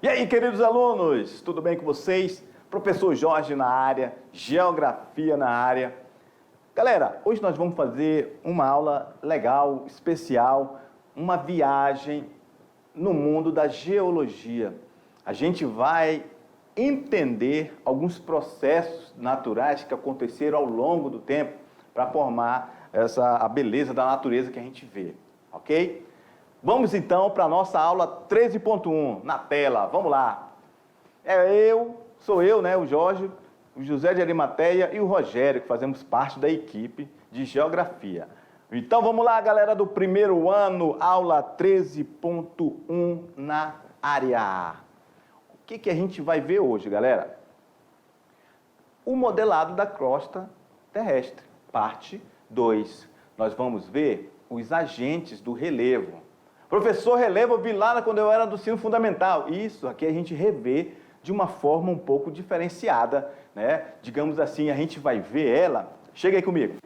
E aí, queridos alunos, tudo bem com vocês? Professor Jorge na área, Geografia na área. Galera, hoje nós vamos fazer uma aula legal, especial, uma viagem no mundo da geologia. A gente vai entender alguns processos naturais que aconteceram ao longo do tempo para formar a beleza da natureza que a gente vê, ok? Vamos então para a nossa aula 13.1, na tela, vamos lá. Sou eu, né, o Jorge, o José de Arimateia e o Rogério, que fazemos parte da equipe de Geografia. Então vamos lá, galera do primeiro ano, aula 13.1 na área. O que a gente vai ver hoje, galera? O modelado da crosta terrestre, parte 2. Nós vamos ver os agentes do relevo. Professor, relevo eu vi lá quando eu era do ensino fundamental. Isso, aqui a gente revê de uma forma um pouco diferenciada, né? Digamos assim, a gente vai ver ela... Chega aí comigo.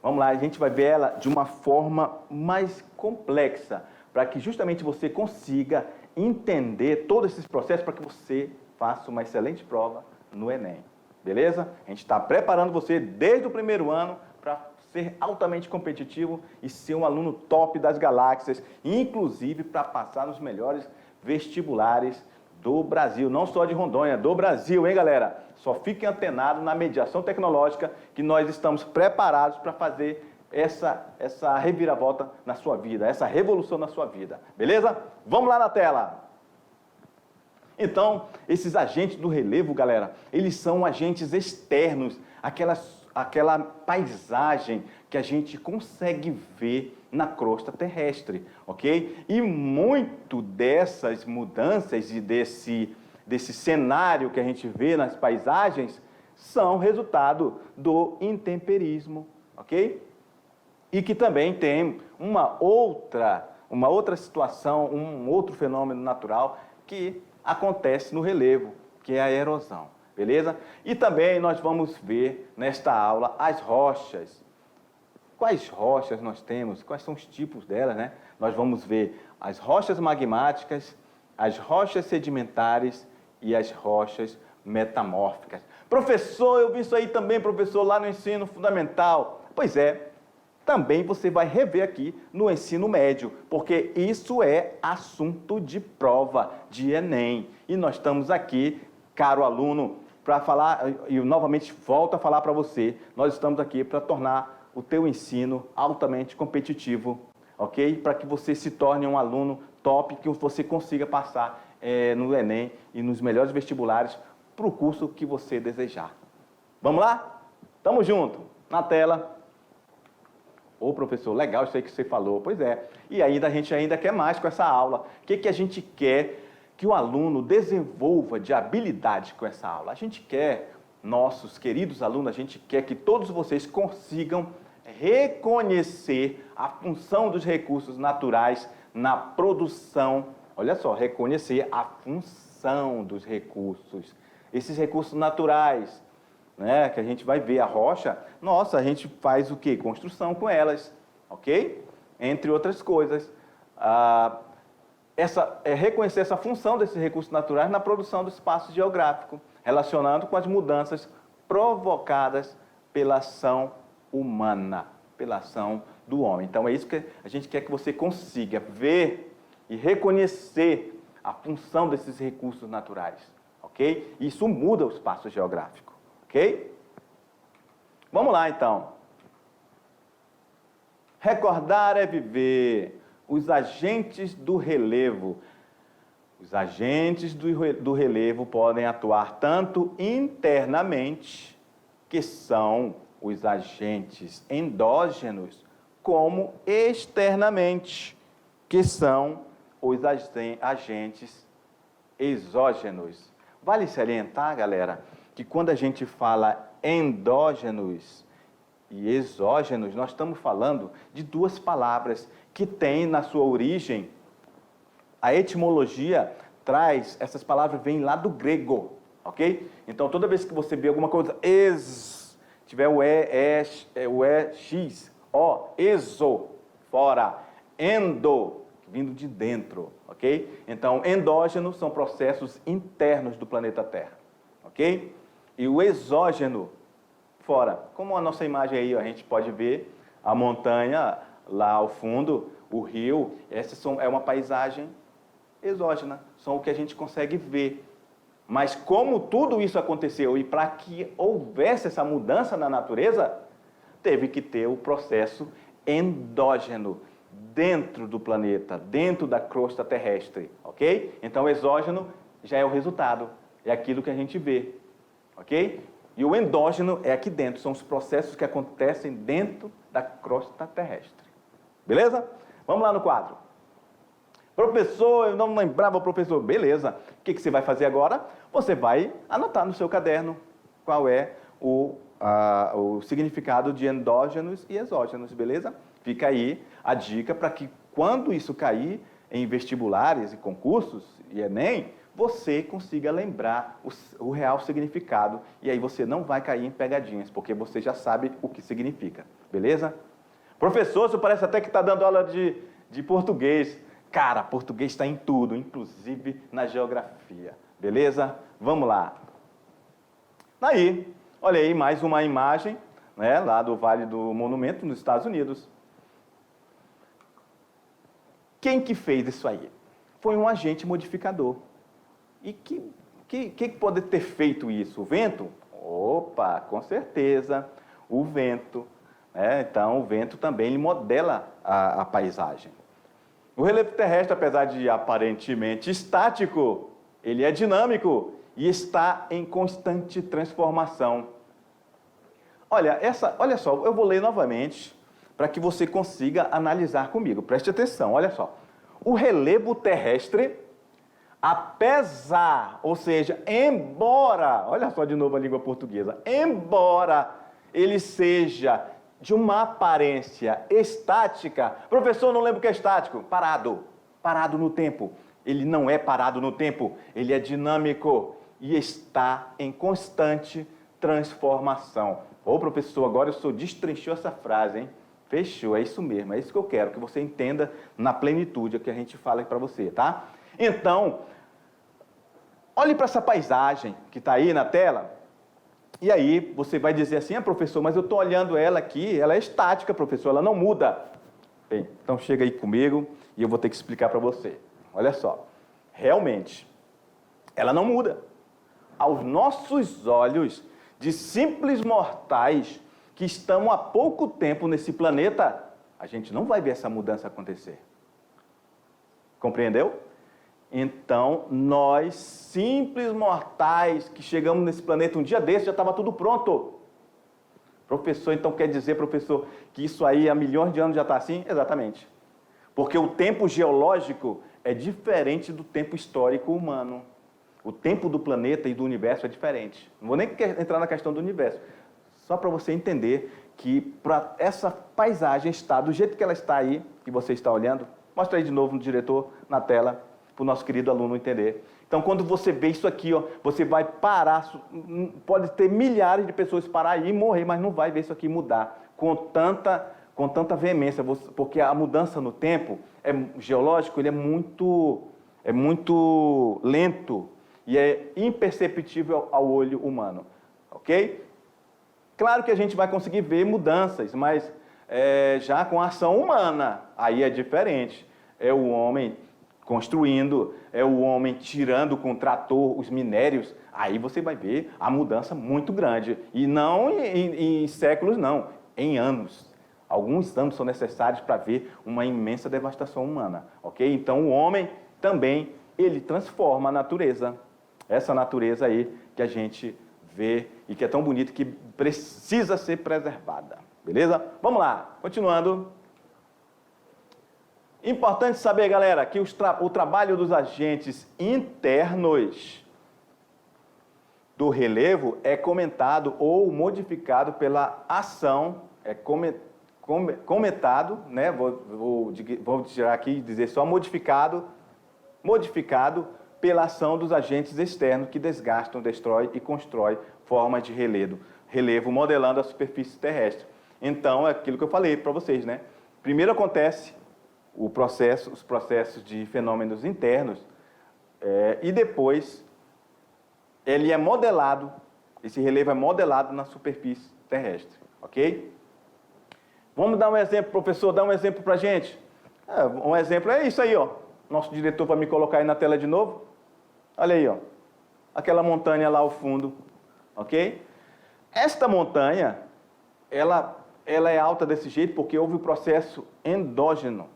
Vamos lá, a gente vai ver ela de uma forma mais complexa, para que justamente você consiga entender todos esses processos para que você faça uma excelente prova no Enem. Beleza? A gente está preparando você desde o primeiro ano para ser altamente competitivo e ser um aluno top das galáxias, inclusive para passar nos melhores vestibulares do Brasil, não só de Rondônia, do Brasil, hein, galera? Só fiquem antenados na mediação tecnológica que nós estamos preparados para fazer essa reviravolta na sua vida, essa revolução na sua vida, beleza? Vamos lá na tela! Então, esses agentes do relevo, galera, eles são agentes externos, aquela paisagem que a gente consegue ver na crosta terrestre, ok? E muito dessas mudanças e desse cenário que a gente vê nas paisagens são resultado do intemperismo, ok? E que também tem uma outra situação, um outro fenômeno natural que acontece no relevo, que é a erosão, beleza? E também nós vamos ver nesta aula as rochas. Quais rochas nós temos? Quais são os tipos delas, né? Nós vamos ver as rochas magmáticas, as rochas sedimentares e as rochas metamórficas. Professor, eu vi isso aí também, professor, lá no ensino fundamental. Pois é, também você vai rever aqui no ensino médio, porque isso é assunto de prova de Enem. E nós estamos aqui, caro aluno, para falar, e novamente volto a falar para você, nós estamos aqui para tornar o teu ensino altamente competitivo, ok? Para que você se torne um aluno top, que você consiga passar no Enem e nos melhores vestibulares para o curso que você desejar. Vamos lá? Tamo junto, na tela. Ô, professor, legal isso aí que você falou. Pois é. E ainda a gente ainda quer mais com essa aula. O que a gente quer que o aluno desenvolva de habilidade com essa aula? A gente quer, nossos queridos alunos, a gente quer que todos vocês consigam reconhecer a função dos recursos naturais na produção. Olha só, reconhecer a função dos recursos. Esses recursos naturais, né, que a gente vai ver a rocha, nossa, a gente faz o quê? Construção com elas, ok? Entre outras coisas. Reconhecer essa função desses recursos naturais na produção do espaço geográfico, relacionando com as mudanças provocadas pela ação humana, pela ação do homem. Então é isso que a gente quer que você consiga ver e reconhecer a função desses recursos naturais, ok? Isso muda o espaço geográfico. Ok? Vamos lá, então. Recordar é viver. Os agentes do relevo. Os agentes do relevo podem atuar tanto internamente, que são os agentes endógenos, como externamente, que são os agentes exógenos. Vale salientar, galera, que quando a gente fala endógenos e exógenos, nós estamos falando de duas palavras que têm na sua origem, a etimologia traz, essas palavras vêm lá do grego, ok? Então, toda vez que você vê alguma coisa, tiver o EX, o exo, fora, endo, vindo de dentro, ok? Então, endógeno são processos internos do planeta Terra, ok? E o exógeno, fora. Como a nossa imagem aí, ó, a gente pode ver a montanha lá ao fundo, o rio, é uma paisagem exógena, são o que a gente consegue ver. Mas como tudo isso aconteceu e para que houvesse essa mudança na natureza, teve que ter o processo endógeno, dentro do planeta, dentro da crosta terrestre, ok? Então, o exógeno já é o resultado, é aquilo que a gente vê, ok? E o endógeno é aqui dentro, são os processos que acontecem dentro da crosta terrestre. Beleza? Vamos lá no quadro. Professor, eu não lembrava, professor. Beleza. O que você vai fazer agora? Você vai anotar no seu caderno qual é o significado de endógenos e exógenos, beleza? Fica aí a dica para que quando isso cair em vestibulares e concursos e Enem, você consiga lembrar o real significado e aí você não vai cair em pegadinhas, porque você já sabe o que significa, beleza? Professor, isso parece até que está dando aula de português. Cara, português está em tudo, inclusive na geografia, beleza? Vamos lá. Aí, olha aí mais uma imagem, né, lá do Vale do Monumento, nos Estados Unidos. Quem que fez isso aí? Foi um agente modificador. E que pode ter feito isso? O vento? Opa, com certeza, o vento. Então, o vento também ele modela a paisagem. O relevo terrestre, apesar de aparentemente estático, ele é dinâmico e está em constante transformação. Olha só, eu vou ler novamente para que você consiga analisar comigo. Preste atenção, olha só. O relevo terrestre, apesar, ou seja, embora, olha só de novo a língua portuguesa, embora ele seja de uma aparência estática, professor, não lembro o que é estático, parado no tempo. Ele não é parado no tempo, ele é dinâmico e está em constante transformação. Ô professor, agora o senhor destrinchou essa frase, hein? Fechou, é isso mesmo, é isso que eu quero, que você entenda na plenitude o que a gente fala para você, tá? Então, olhe para essa paisagem que está aí na tela, e aí você vai dizer assim, professor, mas eu estou olhando ela aqui, ela é estática, professor, ela não muda. Bem, então chega aí comigo e eu vou ter que explicar para você. Olha só, realmente, ela não muda. Aos nossos olhos, de simples mortais que estão há pouco tempo nesse planeta, a gente não vai ver essa mudança acontecer. Compreendeu? Então, nós, simples mortais, que chegamos nesse planeta um dia desse, já estava tudo pronto. Professor, então quer dizer, professor, que isso aí há milhões de anos já está assim? Exatamente. Porque o tempo geológico é diferente do tempo histórico humano. O tempo do planeta e do universo é diferente. Não vou nem entrar na questão do universo. Só para você entender que para essa paisagem estar do jeito que ela está aí, que você está olhando, mostra aí de novo no diretor, na tela, para o nosso querido aluno entender. Então, quando você vê isso aqui, ó, você vai parar, pode ter milhares de pessoas parar aí e morrer, mas não vai ver isso aqui mudar com tanta veemência, porque a mudança no tempo geológico ele é muito lento e é imperceptível ao olho humano, ok? Claro que a gente vai conseguir ver mudanças, mas já com a ação humana, aí é diferente. É o homem construindo, é o homem tirando com o trator os minérios, aí você vai ver a mudança muito grande. E não em séculos, não, em anos. Alguns anos são necessários para ver uma imensa devastação humana, ok? Então o homem também, ele transforma a natureza. Essa natureza aí que a gente vê e que é tão bonita que precisa ser preservada, beleza? Vamos lá, continuando. Importante saber, galera, que o trabalho dos agentes internos do relevo é comentado ou modificado pela ação, comentado, né? Vou tirar aqui e dizer só modificado pela ação dos agentes externos que desgastam, destrói e constrói formas de relevo modelando a superfície terrestre. Então, é aquilo que eu falei para vocês, né? Primeiro acontece os processos de fenômenos internos, e depois ele é modelado, esse relevo é modelado na superfície terrestre, ok? Vamos dar um exemplo, professor, dá um exemplo para a gente. Um exemplo é isso aí, ó. Nosso diretor vai me colocar aí na tela de novo. Olha aí, ó. Aquela montanha lá ao fundo, ok? Esta montanha, ela é alta desse jeito porque houve o processo endógeno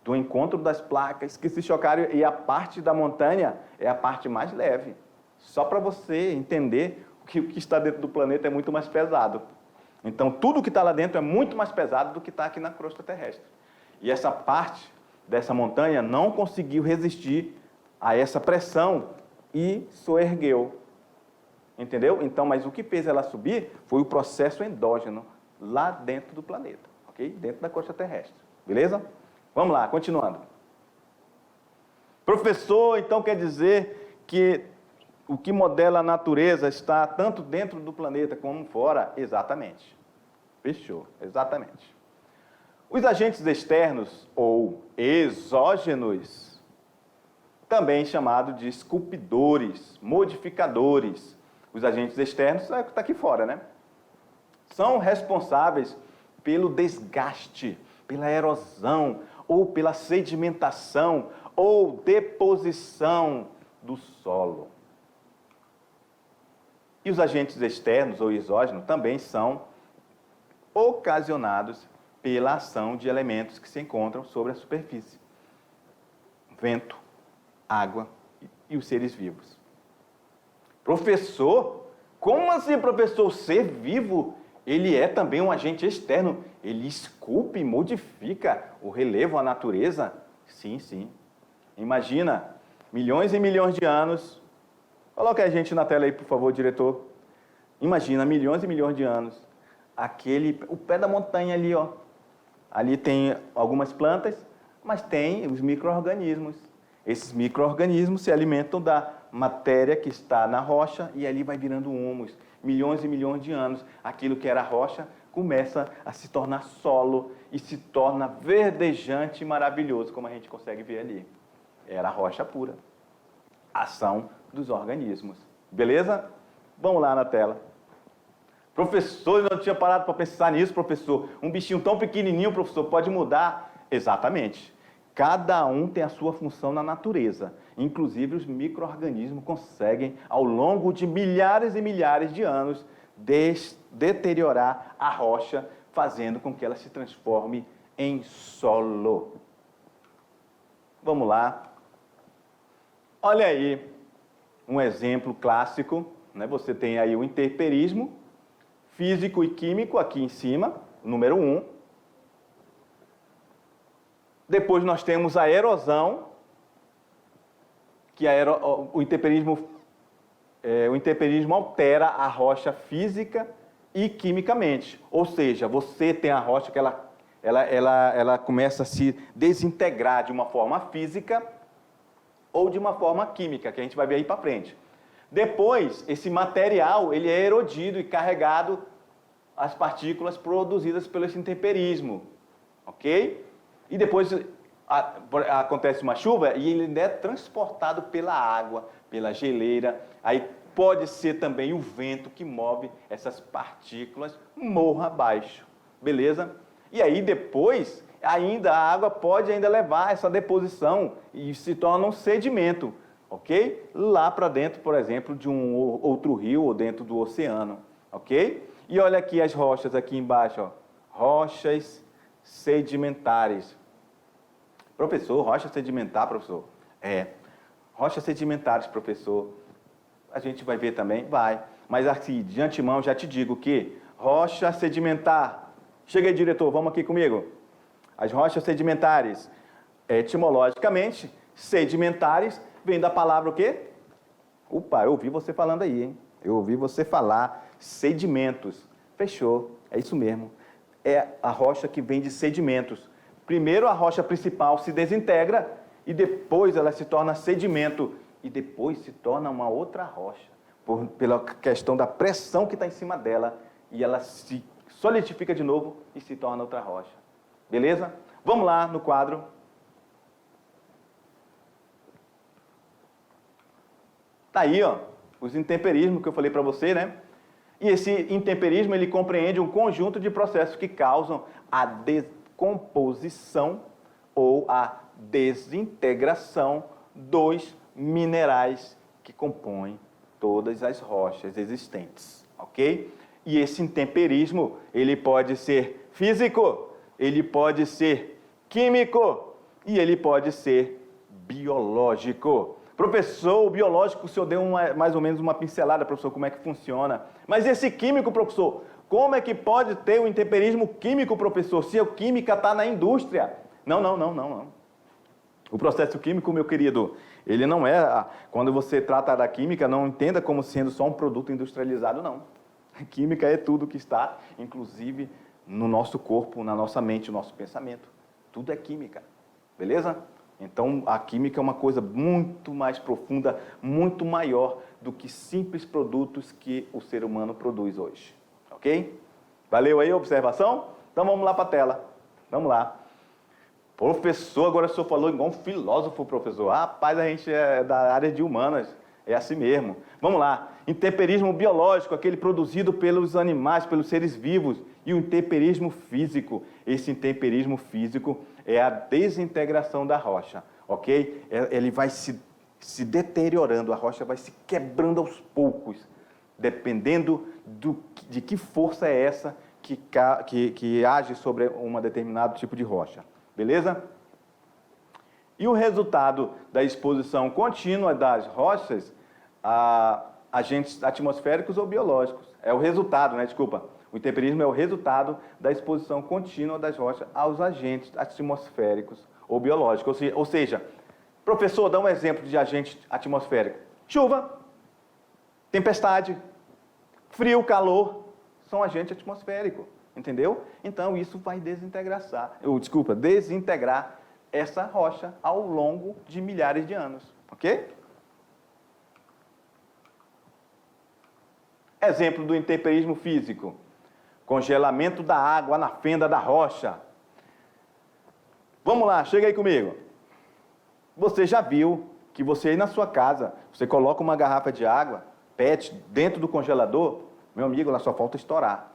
do encontro das placas que se chocaram, e a parte da montanha é a parte mais leve. Só para você entender que o que está dentro do planeta é muito mais pesado. Então, tudo que está lá dentro é muito mais pesado do que está aqui na crosta terrestre. E essa parte dessa montanha não conseguiu resistir a essa pressão e soergueu. Entendeu? Então, mas o que fez ela subir foi o processo endógeno lá dentro do planeta, ok? Dentro da crosta terrestre. Beleza? Vamos lá, continuando. Professor, então quer dizer que o que modela a natureza está tanto dentro do planeta como fora? Exatamente. Fechou, exatamente. Os agentes externos ou exógenos, também chamados de esculpidores, modificadores. Os agentes externos está aqui fora, né? São responsáveis pelo desgaste, pela erosão, ou pela sedimentação, ou deposição do solo. E os agentes externos ou exógenos também são ocasionados pela ação de elementos que se encontram sobre a superfície. Vento, água e os seres vivos. Professor, como assim, professor? O ser vivo, ele é também um agente externo. Ele esculpe e modifica o relevo, a natureza? Sim, sim. Imagina, milhões e milhões de anos. Coloca a gente na tela aí, por favor, diretor. Imagina, milhões e milhões de anos. O pé da montanha ali, ó. Ali tem algumas plantas, mas tem os micro-organismos. Esses micro-organismos se alimentam da matéria que está na rocha e ali vai virando humus. Milhões e milhões de anos, aquilo que era rocha começa a se tornar solo e se torna verdejante e maravilhoso, como a gente consegue ver ali. Era rocha pura. Ação dos organismos. Beleza? Vamos lá na tela. Professor, eu não tinha parado para pensar nisso, professor. Um bichinho tão pequenininho, professor, pode mudar? Exatamente. Cada um tem a sua função na natureza. Inclusive, os micro-organismos conseguem, ao longo de milhares e milhares de anos, deteriorar a rocha, fazendo com que ela se transforme em solo. Vamos lá. Olha aí um exemplo clássico, né? Você tem aí o intemperismo físico e químico aqui em cima, número 1. Depois nós temos a erosão, que o intemperismo altera a rocha física e quimicamente. Ou seja, você tem a rocha que ela começa a se desintegrar de uma forma física ou de uma forma química, que a gente vai ver aí para frente. Depois, esse material ele é erodido e carregado às partículas produzidas pelo intemperismo, ok? E depois acontece uma chuva e ele é transportado pela água, pela geleira. Aí pode ser também o vento que move essas partículas morro abaixo, beleza? E aí depois, ainda a água pode ainda levar essa deposição e se torna um sedimento, ok? Lá para dentro, por exemplo, de um outro rio ou dentro do oceano, ok? E olha aqui as rochas aqui embaixo, ó. Rochas sedimentares. Professor, rocha sedimentar, professor? Rochas sedimentares, professor. A gente vai ver também? Vai. Mas assim, de antemão, já te digo que rocha sedimentar. Chega aí, diretor, vamos aqui comigo. As rochas sedimentares, etimologicamente, sedimentares, vem da palavra o quê? Opa, eu ouvi você falando aí, hein? Eu ouvi você falar sedimentos. Fechou, é isso mesmo. É a rocha que vem de sedimentos. Primeiro a rocha principal se desintegra e depois ela se torna sedimento e depois se torna uma outra rocha, pela questão da pressão que está em cima dela e ela se solidifica de novo e se torna outra rocha. Beleza? Vamos lá no quadro. Tá aí, ó, os intemperismos que eu falei para você, né? E esse intemperismo, ele compreende um conjunto de processos que causam a decomposição ou a desintegração dos minerais que compõem todas as rochas existentes, ok? E esse intemperismo, ele pode ser físico, ele pode ser químico e ele pode ser biológico. Professor, o biológico, o senhor deu mais ou menos uma pincelada, professor, como é que funciona. Mas esse químico, professor, como é que pode ter o intemperismo químico, professor, se a química está na indústria? Não. O processo químico, meu querido, ele não é... Quando você trata da química, não entenda como sendo só um produto industrializado, não. A química é tudo que está, inclusive, no nosso corpo, na nossa mente, no nosso pensamento. Tudo é química, beleza? Então, a química é uma coisa muito mais profunda, muito maior do que simples produtos que o ser humano produz hoje. Ok? Valeu aí a observação? Então, vamos lá para a tela. Vamos lá. Professor, agora o senhor falou igual um filósofo, professor. Rapaz, a gente é da área de humanas. É assim mesmo. Vamos lá. Intemperismo biológico, aquele produzido pelos animais, pelos seres vivos. E o intemperismo físico. Esse intemperismo físico é a desintegração da rocha, ok? Ele vai se deteriorando, a rocha vai se quebrando aos poucos, dependendo de que força é essa que age sobre um determinado tipo de rocha, beleza? E o resultado da exposição contínua das rochas a agentes atmosféricos ou biológicos. É o resultado, né? Desculpa. O intemperismo é o resultado da exposição contínua das rochas aos agentes atmosféricos ou biológicos. Ou seja, professor, dá um exemplo de agente atmosférico. Chuva, tempestade, frio, calor, são agente atmosférico, entendeu? Então, isso vai desintegrar essa rocha ao longo de milhares de anos, ok? Exemplo do intemperismo físico. Congelamento da água na fenda da rocha. Vamos lá, chega aí comigo. Você já viu que você aí na sua casa, você coloca uma garrafa de água, PET, dentro do congelador, meu amigo, ela só falta estourar.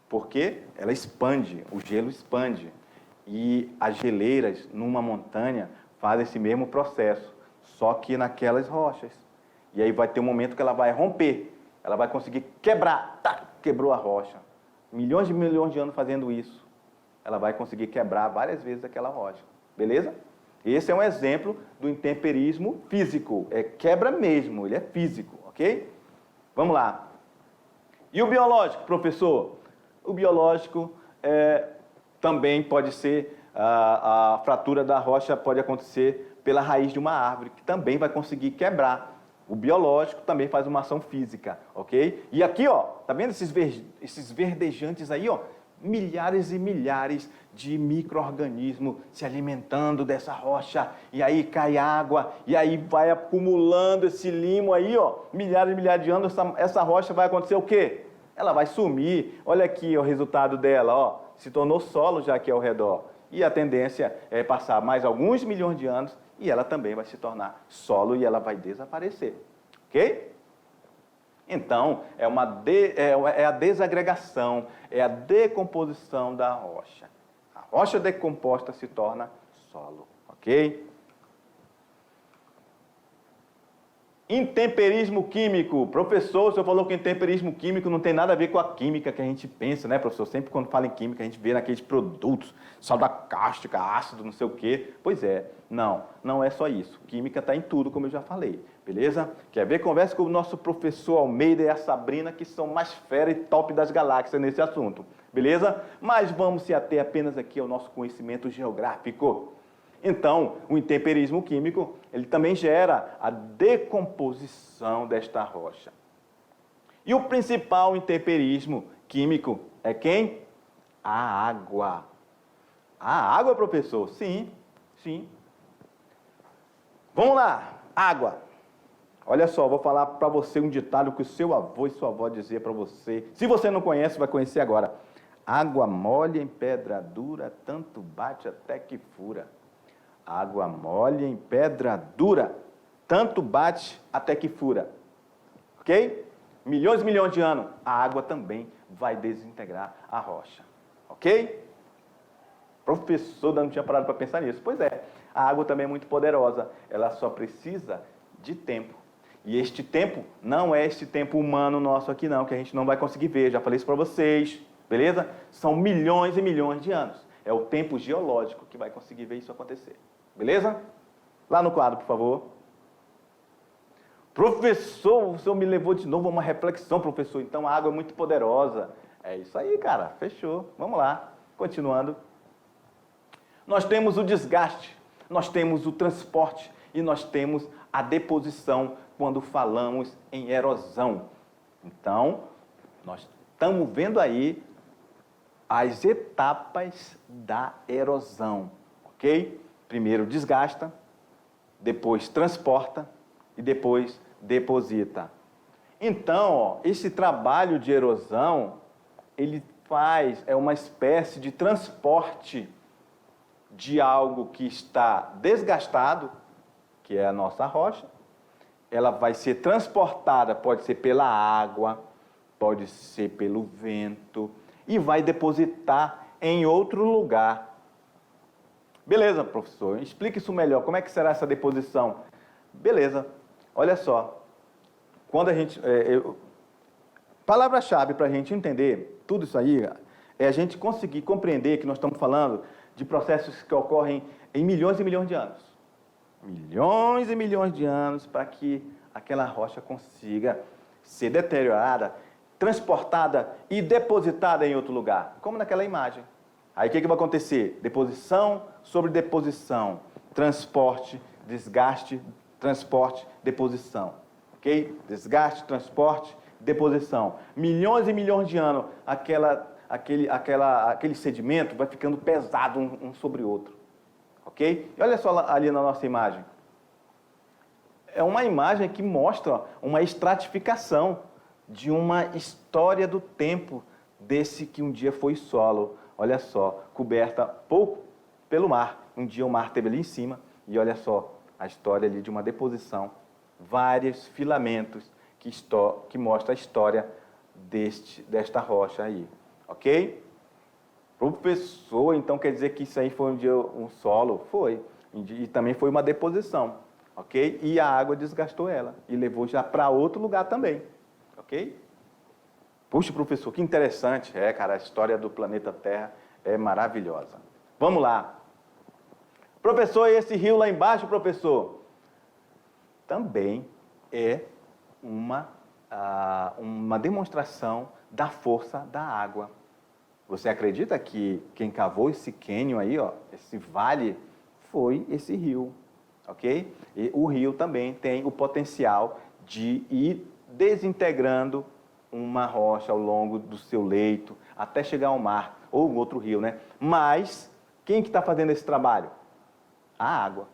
Porque ela expande, o gelo expande. E as geleiras numa montanha fazem esse mesmo processo, só que naquelas rochas. E aí vai ter um momento que ela vai romper, ela vai conseguir quebrar, quebrou a rocha. Milhões de anos fazendo isso, ela vai conseguir quebrar várias vezes aquela rocha, beleza? Esse é um exemplo do intemperismo físico, quebra mesmo, ele é físico, ok? Vamos lá. E o biológico, professor? O biológico também pode ser, a fratura da rocha pode acontecer pela raiz de uma árvore, que também vai conseguir quebrar. O biológico também faz uma ação física, ok? E aqui, ó, tá vendo esses verdejantes aí, ó? Milhares e milhares de micro-organismos se alimentando dessa rocha, e aí cai água, e aí vai acumulando esse limo aí, ó, milhares e milhares de anos, essa rocha vai acontecer o quê? Ela vai sumir, olha aqui o resultado dela, ó, se tornou solo já aqui ao redor. E a tendência é passar mais alguns milhões de anos e ela também vai se tornar solo e ela vai desaparecer, ok? Então, é a desagregação, é a decomposição da rocha. A rocha decomposta se torna solo, ok? Intemperismo químico. Professor, o senhor falou que intemperismo químico não tem nada a ver com a química que a gente pensa, né, professor? Sempre quando fala em química, a gente vê naqueles produtos, soda cáustica, ácido, não sei o quê. Pois é, não é só isso. Química está em tudo, como eu já falei, beleza? Quer ver? Converse com o nosso professor Almeida e a Sabrina, que são mais fera e top das galáxias nesse assunto, beleza? Mas vamos se ater apenas aqui ao nosso conhecimento geográfico. Então, o intemperismo químico, ele também gera a decomposição desta rocha. E o principal intemperismo químico é quem? A água. A água, professor? Sim. Vamos lá, água. Olha só, vou falar para você um ditado que o seu avô e sua avó diziam para você. Se você não conhece, vai conhecer agora. Água mole em pedra dura, tanto bate até que fura. Água mole em pedra dura, tanto bate até que fura. Ok? Milhões e milhões de anos, a água também vai desintegrar a rocha. Ok? Professor, não tinha parado para pensar nisso. Pois é, a água também é muito poderosa. Ela só precisa de tempo. E este tempo não é este tempo humano nosso aqui não, que a gente não vai conseguir ver. Já falei isso para vocês, beleza? São milhões e milhões de anos. É o tempo geológico que vai conseguir ver isso acontecer. Beleza? Lá no quadro, por favor. Professor, o senhor me levou de novo a uma reflexão, professor. Então a água é muito poderosa. É isso aí, cara. Fechou. Vamos lá. Continuando. Nós temos o desgaste, nós temos o transporte e nós temos a deposição quando falamos em erosão. Então, nós estamos vendo aí as etapas da erosão, ok? Primeiro desgasta, depois transporta e depois deposita. Então, ó, esse trabalho de erosão, ele é uma espécie de transporte de algo que está desgastado, que é a nossa rocha. Ela vai ser transportada, pode ser pela água, pode ser pelo vento, e vai depositar em outro lugar. Beleza, professor, explique isso melhor, como é que será essa deposição? Beleza, olha só, quando a gente... palavra-chave para a gente entender tudo isso aí, é a gente conseguir compreender que nós estamos falando de processos que ocorrem em milhões e milhões de anos. Milhões e milhões de anos para que aquela rocha consiga ser deteriorada, transportada e depositada em outro lugar, como naquela imagem. Aí o que vai acontecer? Deposição sobre deposição, transporte, desgaste, transporte, deposição. Ok? Desgaste, transporte, deposição. Milhões e milhões de anos, aquele sedimento vai ficando pesado um sobre o outro. Ok? E olha só ali na nossa imagem. É uma imagem que mostra uma estratificação de uma história do tempo desse que um dia foi solo. Olha só, coberta pouco pelo mar. Um dia o mar esteve ali em cima e olha só a história ali de uma deposição. Vários filamentos que mostra a história desta rocha aí. Ok? Professor, então quer dizer que isso aí foi um dia um solo? Foi. E também foi uma deposição. Ok? E a água desgastou ela e levou já para outro lugar também. Ok? Puxa, professor, que interessante. Cara, a história do planeta Terra é maravilhosa. Vamos lá. Professor, e esse rio lá embaixo, professor? Também é uma demonstração da força da água. Você acredita que quem cavou esse cânion aí, ó, esse vale, foi esse rio, ok? E o rio também tem o potencial de ir desintegrando uma rocha ao longo do seu leito, até chegar ao mar, ou um outro rio, né? Mas, quem que está fazendo esse trabalho? A água.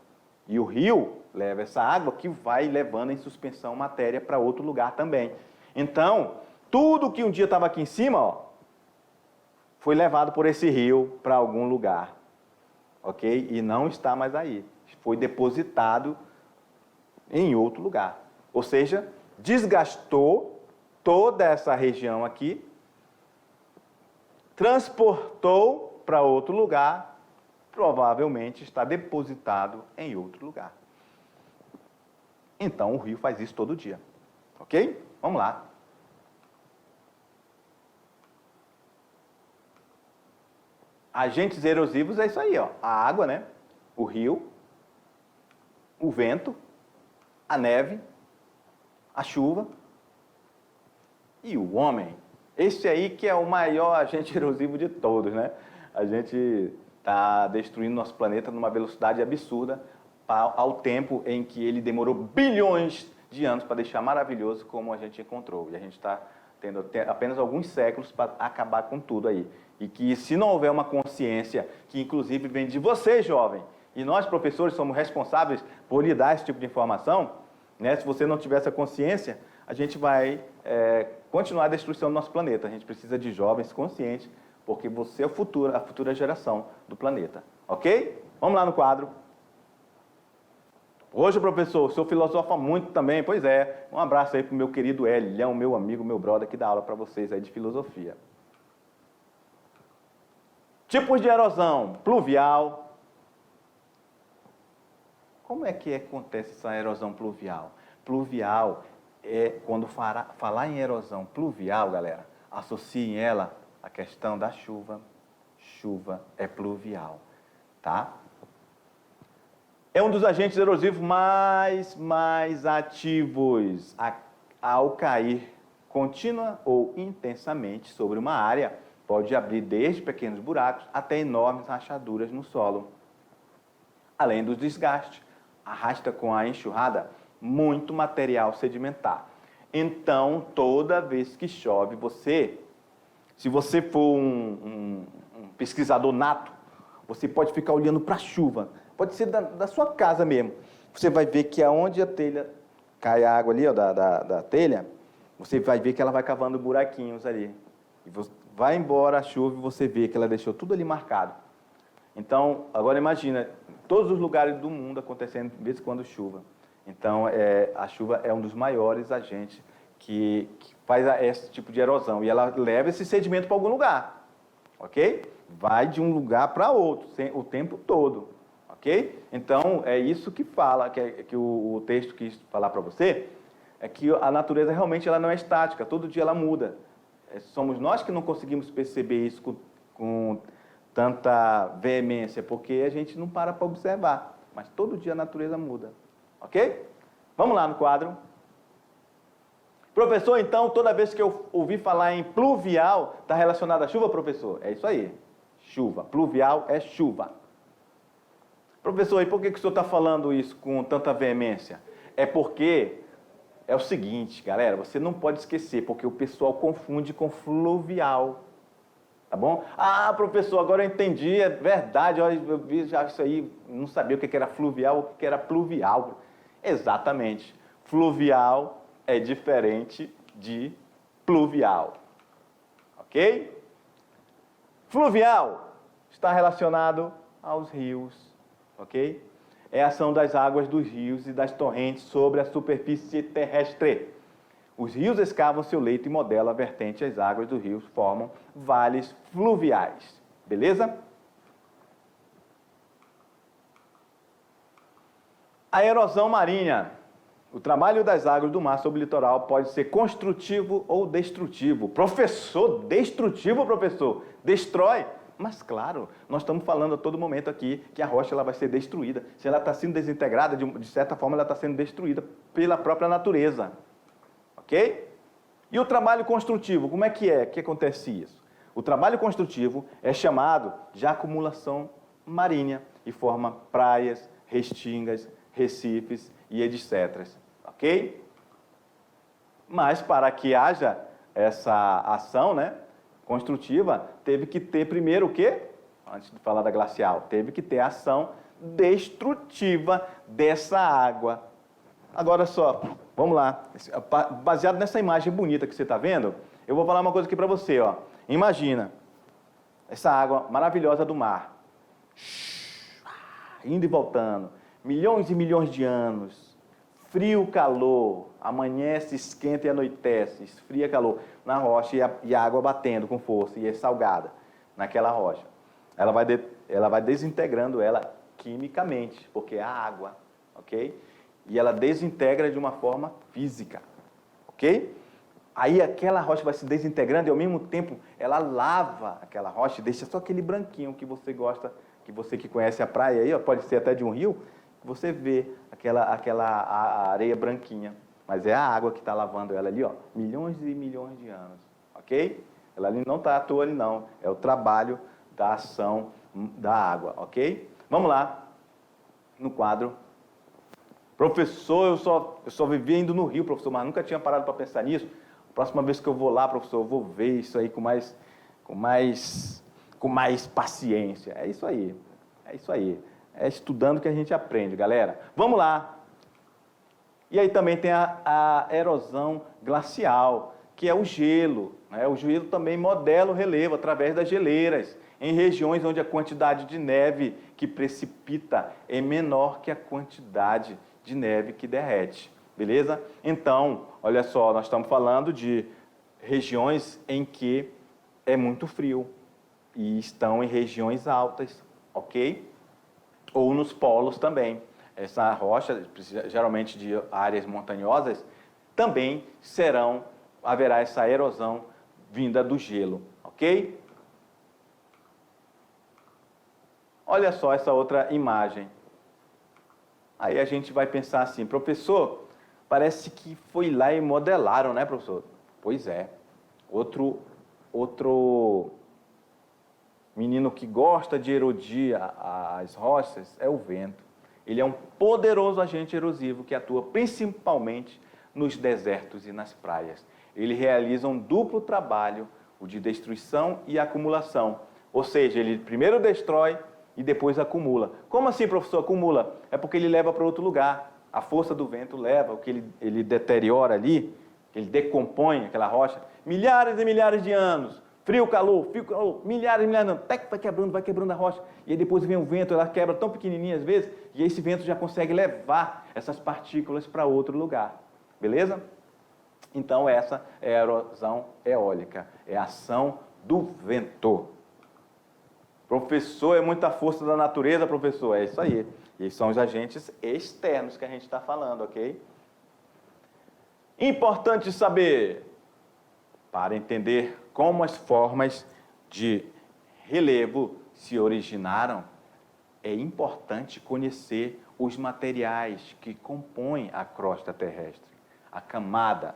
E o rio leva essa água que vai levando em suspensão matéria para outro lugar também. Então, tudo que um dia estava aqui em cima, ó, foi levado por esse rio para algum lugar, ok? E não está mais aí. Foi depositado em outro lugar. Ou seja, desgastou toda essa região aqui, transportou para outro lugar, provavelmente está depositado em outro lugar. Então, o rio faz isso todo dia, ok? Vamos lá. Agentes erosivos é isso aí, ó. A água, né? O rio, o vento, a neve, a chuva e o homem. Esse aí que é o maior agente erosivo de todos, né? A gente está destruindo nosso planeta numa velocidade absurda ao tempo em que ele demorou bilhões de anos para deixar maravilhoso como a gente encontrou. E a gente está tendo apenas alguns séculos para acabar com tudo aí. E que se não houver uma consciência, que inclusive vem de você, jovem, e nós, professores, somos responsáveis por lhe dar esse tipo de informação, né? Se você não tiver essa consciência, a gente vai continuar a destruição do nosso planeta. A gente precisa de jovens conscientes, porque você é o futuro, a futura geração do planeta. Ok? Vamos lá no quadro. Hoje, professor, o senhor filosofa muito também. Pois é. Um abraço aí para o meu querido Elião, meu amigo, meu brother, que dá aula para vocês aí de filosofia. Tipos de erosão: pluvial. Como é que acontece essa erosão pluvial? Pluvial é, quando falar em erosão pluvial, galera, associem ela à questão da chuva. Chuva é pluvial, tá? É um dos agentes erosivos mais ativos. Ao cair contínua ou intensamente sobre uma área, pode abrir desde pequenos buracos até enormes rachaduras no solo. Além do desgaste, arrasta com a enxurrada muito material sedimentar. Então, toda vez que chove, se você for um pesquisador nato, você pode ficar olhando para a chuva. Pode ser da sua casa mesmo. Você vai ver que aonde a telha cai a água ali, ó, da telha, você vai ver que ela vai cavando buraquinhos ali. E vai embora a chuva e você vê que ela deixou tudo ali marcado. Então, agora imagina, todos os lugares do mundo acontecendo de vez em quando chuva. Então, a chuva é um dos maiores agentes que faz esse tipo de erosão. E ela leva esse sedimento para algum lugar, ok? Vai de um lugar para outro, o tempo todo, ok? Então, é isso que fala, que o texto quis falar para você, é que a natureza realmente ela não é estática, todo dia ela muda. Somos nós que não conseguimos perceber isso com tanta veemência, porque a gente não para observar. Mas todo dia a natureza muda. Ok? Vamos lá no quadro. Professor, então, toda vez que eu ouvi falar em pluvial, está relacionado à chuva, professor? É isso aí. Chuva. Pluvial é chuva. Professor, e por que o senhor está falando isso com tanta veemência? É porque é o seguinte, galera, você não pode esquecer, porque o pessoal confunde com fluvial. Tá bom? Ah, professor, agora eu entendi, é verdade, eu vi já isso aí, não sabia o que era fluvial, o que era pluvial. Exatamente. Fluvial é diferente de pluvial. Ok? Fluvial está relacionado aos rios, ok? É a ação das águas dos rios e das torrentes sobre a superfície terrestre. Os rios escavam seu leito e modelam a vertente. As águas dos rios formam vales fluviais. Beleza? A erosão marinha. O trabalho das águas do mar sobre o litoral pode ser construtivo ou destrutivo. Professor, destrutivo, professor? Destrói? Mas claro, nós estamos falando a todo momento aqui que a rocha ela vai ser destruída. Se ela está sendo desintegrada, de certa forma ela está sendo destruída pela própria natureza. Ok? E o trabalho construtivo, como é que acontece isso? O trabalho construtivo é chamado de acumulação marinha e forma praias, restingas, recifes e etc. Ok? Mas para que haja essa ação, né, construtiva, teve que ter primeiro o quê? Antes de falar da glacial, teve que ter a ação destrutiva dessa água. Agora só, vamos lá. Baseado nessa imagem bonita que você está vendo, eu vou falar uma coisa aqui para você, ó. Imagina essa água maravilhosa do mar, indo e voltando, milhões e milhões de anos, frio, calor, amanhece, esquenta e anoitece, esfria, calor, na rocha e a água batendo com força e é salgada naquela rocha. Ela vai desintegrando ela quimicamente, porque é a água, ok? E ela desintegra de uma forma física, ok? Aí aquela rocha vai se desintegrando e ao mesmo tempo ela lava aquela rocha e deixa só aquele branquinho que você gosta, que você que conhece a praia aí, ó, pode ser até de um rio, você vê a areia branquinha, mas é a água que está lavando ela ali, ó, milhões e milhões de anos, ok? Ela ali não está à toa ali não, é o trabalho da ação da água, ok? Vamos lá, no quadro. Professor, eu só vivia indo no Rio, professor, mas nunca tinha parado para pensar nisso. Próxima vez que eu vou lá, professor, eu vou ver isso aí com mais paciência. É isso aí. É estudando que a gente aprende, galera. Vamos lá. E aí também tem a erosão glacial, que é o gelo, né? O gelo também modela o relevo através das geleiras, em regiões onde a quantidade de neve que precipita é menor que a quantidade de neve que derrete, beleza? Então, olha só, nós estamos falando de regiões em que é muito frio e estão em regiões altas, ok? Ou nos polos também. Essa rocha, geralmente de áreas montanhosas, também haverá essa erosão vinda do gelo, ok? Olha só essa outra imagem. Aí a gente vai pensar assim, professor, parece que foi lá e modelaram, né, professor? Pois é. Outro menino que gosta de erodir as rochas é o vento. Ele é um poderoso agente erosivo que atua principalmente nos desertos e nas praias. Ele realiza um duplo trabalho, o de destruição e acumulação. Ou seja, ele primeiro destrói e depois acumula. Como assim, professor, acumula? É porque ele leva para outro lugar. A força do vento leva, o que ele deteriora ali, ele decompõe aquela rocha, milhares e milhares de anos. Frio, calor, milhares e milhares de anos. Até que vai quebrando a rocha. E aí depois vem o vento, ela quebra tão pequenininha às vezes, e esse vento já consegue levar essas partículas para outro lugar. Beleza? Então essa é a erosão eólica, é a ação do vento. Professor, é muita força da natureza, professor. É isso aí. E são os agentes externos que a gente está falando, ok? Importante saber, para entender como as formas de relevo se originaram, é importante conhecer os materiais que compõem a crosta terrestre. A camada,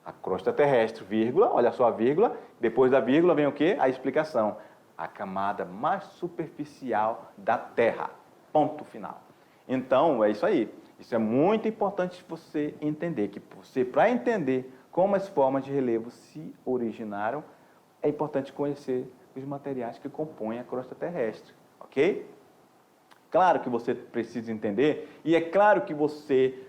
a crosta terrestre, vírgula, olha só a vírgula, depois da vírgula vem o quê? A explicação. A camada mais superficial da Terra. Ponto final. Então, é isso aí. Isso é muito importante você entender, que você, para entender como as formas de relevo se originaram, é importante conhecer os materiais que compõem a crosta terrestre, ok? Claro que você precisa entender, e é claro que você,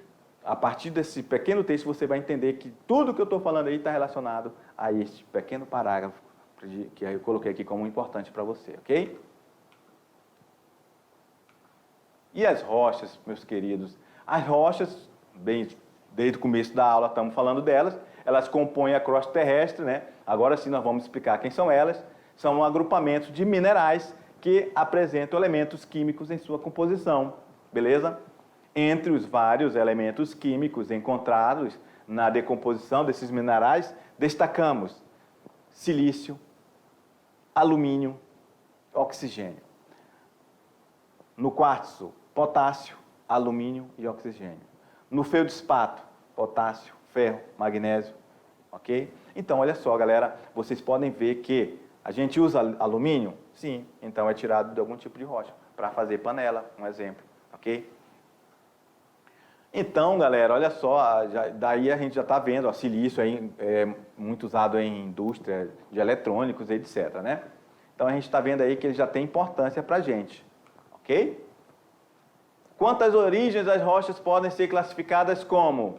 a partir desse pequeno texto, você vai entender que tudo que eu estou falando aí está relacionado a este pequeno parágrafo que eu coloquei aqui como importante para você, ok? E as rochas, meus queridos? As rochas, bem, desde o começo da aula estamos falando delas, elas compõem a crosta terrestre, né? Agora sim nós vamos explicar quem são elas. São um agrupamento de minerais que apresentam elementos químicos em sua composição, beleza? Entre os vários elementos químicos encontrados na decomposição desses minerais, destacamos silício, alumínio, oxigênio. No quartzo, potássio, alumínio e oxigênio. No feldspato, potássio, ferro, magnésio, ok? Então, olha só, galera, vocês podem ver que a gente usa alumínio? Sim, então é tirado de algum tipo de rocha, para fazer panela, um exemplo, ok? Então, galera, olha só, daí a gente já está vendo, ó, silício é muito usado em indústria de eletrônicos, etc, né? Então, a gente está vendo aí que ele já tem importância para a gente, ok? Quantas origens as rochas podem ser classificadas como?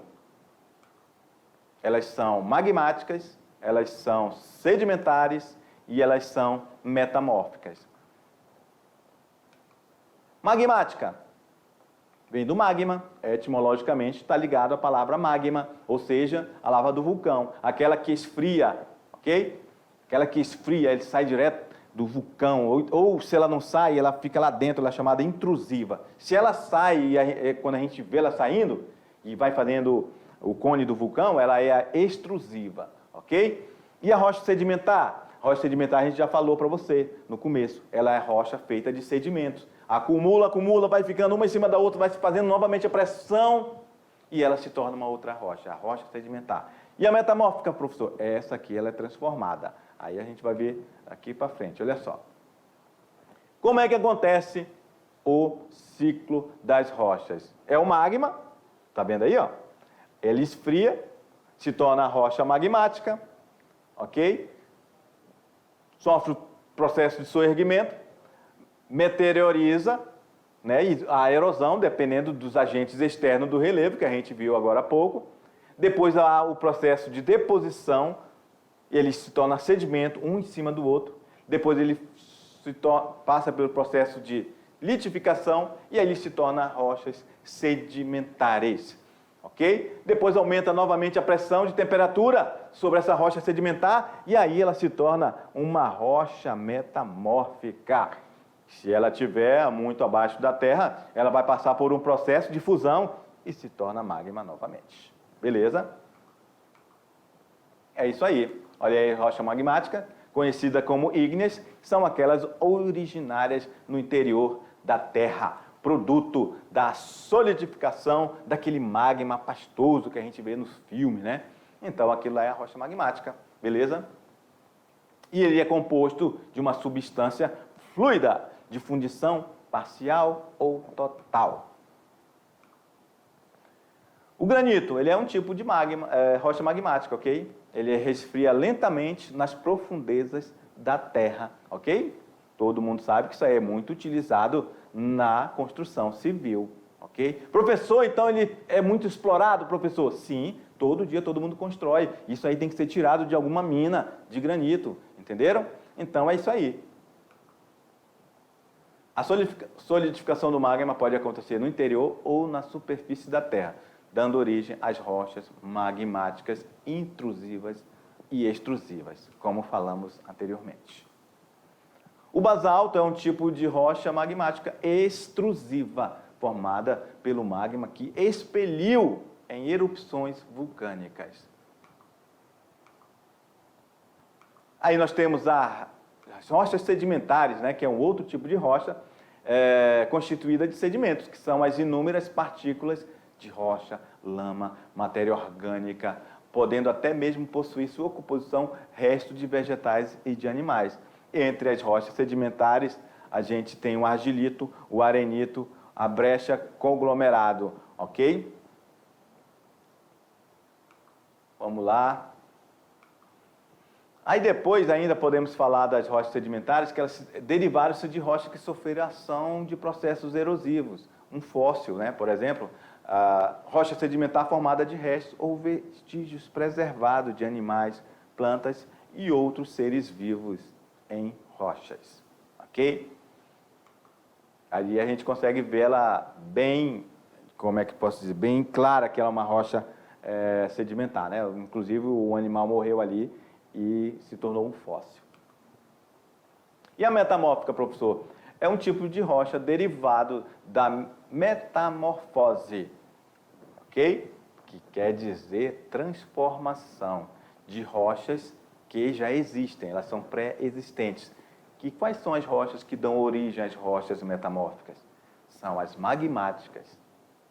Elas são magmáticas, elas são sedimentares e elas são metamórficas. Magmática. Vem do magma, etimologicamente está ligado à palavra magma, ou seja, a lava do vulcão, aquela que esfria, ok? Aquela que esfria, ele sai direto do vulcão, ou se ela não sai, ela fica lá dentro, ela é chamada intrusiva. Se ela sai, quando a gente vê ela saindo, e vai fazendo o cone do vulcão, ela é a extrusiva, ok? E a rocha sedimentar? A rocha sedimentar a gente já falou para você no começo, ela é rocha feita de sedimentos. Acumula, vai ficando uma em cima da outra, vai se fazendo novamente a pressão e ela se torna uma outra rocha, a rocha sedimentar. E a metamórfica, professor? Essa aqui, ela é transformada. Aí a gente vai ver aqui para frente, olha só. Como é que acontece o ciclo das rochas? É o magma, tá vendo aí, ó? Ele esfria, se torna rocha magmática, ok? Sofre o processo de soerguimento, meteoriza, né? E a erosão, dependendo dos agentes externos do relevo, que a gente viu agora há pouco. Depois há o processo de deposição, ele se torna sedimento, um em cima do outro. Depois ele passa pelo processo de litificação e aí ele se torna rochas sedimentares. Ok? Depois aumenta novamente a pressão de temperatura sobre essa rocha sedimentar e aí ela se torna uma rocha metamórfica. Se ela estiver muito abaixo da terra, ela vai passar por um processo de fusão e se torna magma novamente. Beleza? É isso aí. Olha aí, rocha magmática, conhecida como ígneas, são aquelas originárias no interior da terra, produto da solidificação daquele magma pastoso que a gente vê nos filmes, né? Então, aquilo lá é a rocha magmática, beleza? E ele é composto de uma substância fluida, de fundição parcial ou total. O granito, ele é um tipo de magma, rocha magmática, ok? Ele resfria lentamente nas profundezas da terra, ok? Todo mundo sabe que isso aí é muito utilizado na construção civil, ok? Professor, então ele é muito explorado, professor? Sim, todo dia todo mundo constrói. Isso aí tem que ser tirado de alguma mina de granito, entenderam? Então é isso aí. A solidificação do magma pode acontecer no interior ou na superfície da terra, dando origem às rochas magmáticas intrusivas e extrusivas, como falamos anteriormente. O basalto é um tipo de rocha magmática extrusiva, formada pelo magma que expeliu em erupções vulcânicas. Aí nós temos as rochas sedimentares, né, que é um outro tipo de rocha constituída de sedimentos, que são as inúmeras partículas de rocha, lama, matéria orgânica, podendo até mesmo possuir sua composição resto de vegetais e de animais. Entre as rochas sedimentares, a gente tem o argilito, o arenito, a brecha conglomerado, ok? Vamos lá. Aí depois ainda podemos falar das rochas sedimentares, que elas derivaram-se de rochas que sofreram ação de processos erosivos. Um fóssil, né, por exemplo, a rocha sedimentar formada de restos ou vestígios preservados de animais, plantas e outros seres vivos em rochas, ok? Ali a gente consegue vê-la bem, como é que posso dizer, bem clara que ela é uma rocha sedimentar, né? Inclusive o animal morreu ali e se tornou um fóssil. E a metamórfica, professor? É um tipo de rocha derivado da metamorfose, ok? Que quer dizer transformação de rochas que já existem, elas são pré-existentes. E quais são as rochas que dão origem às rochas metamórficas? São as magmáticas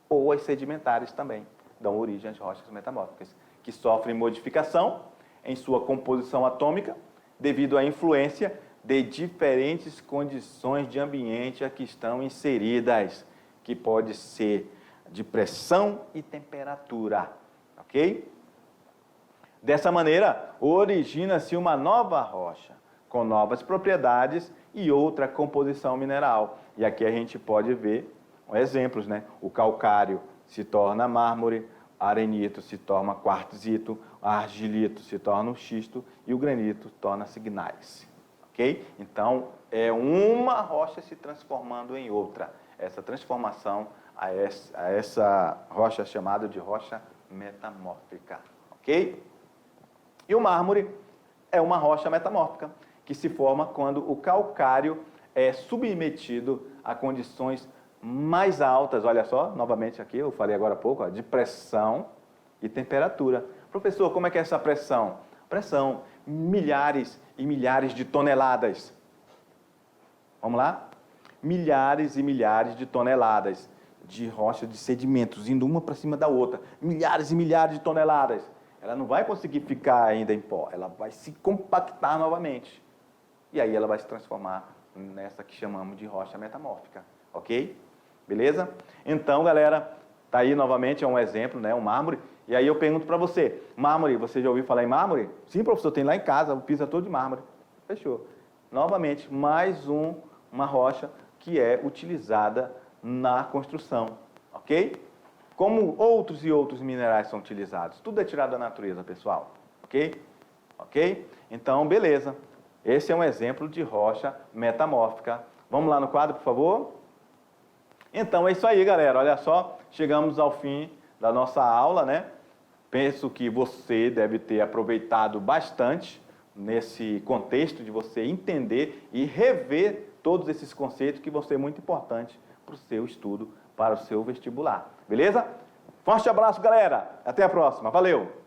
ou as sedimentares também dão origem às rochas metamórficas, que sofrem modificação em sua composição atômica devido à influência de diferentes condições de ambiente a que estão inseridas, que pode ser de pressão e temperatura, ok? Dessa maneira, origina-se uma nova rocha, com novas propriedades e outra composição mineral. E aqui a gente pode ver exemplos, né? O calcário se torna mármore, arenito se torna quartzito, argilito se torna um xisto e o granito torna-se gneiss. Ok? Então, é uma rocha se transformando em outra. Essa transformação a essa rocha chamada de rocha metamórfica. Ok? E o mármore é uma rocha metamórfica que se forma quando o calcário é submetido a condições mais altas, olha só, novamente aqui, eu falei agora há pouco, ó, de pressão e temperatura. Professor, como é que é essa pressão? Pressão, milhares e milhares de toneladas. Vamos lá? Milhares e milhares de toneladas de rocha, de sedimentos, indo uma para cima da outra. Milhares e milhares de toneladas. Ela não vai conseguir ficar ainda em pó, ela vai se compactar novamente. E aí ela vai se transformar nessa que chamamos de rocha metamórfica. Ok? Beleza? Então, galera, tá aí novamente, é um exemplo, né? Um mármore. E aí eu pergunto para você, mármore, você já ouviu falar em mármore? Sim, professor, tem lá em casa, o piso é todo de mármore. Fechou. Novamente, mais uma rocha que é utilizada na construção. Ok? como outros e outros minerais são utilizados. Tudo é tirado da natureza, pessoal. Ok? Ok? Então, beleza. Esse é um exemplo de rocha metamórfica. Vamos lá no quadro, por favor? Então, é isso aí, galera. Olha só, chegamos ao fim da nossa aula, né? Penso que você deve ter aproveitado bastante nesse contexto de você entender e rever todos esses conceitos que vão ser muito importantes para o seu estudo, para o seu vestibular. Beleza? Forte abraço, galera. Até a próxima. Valeu!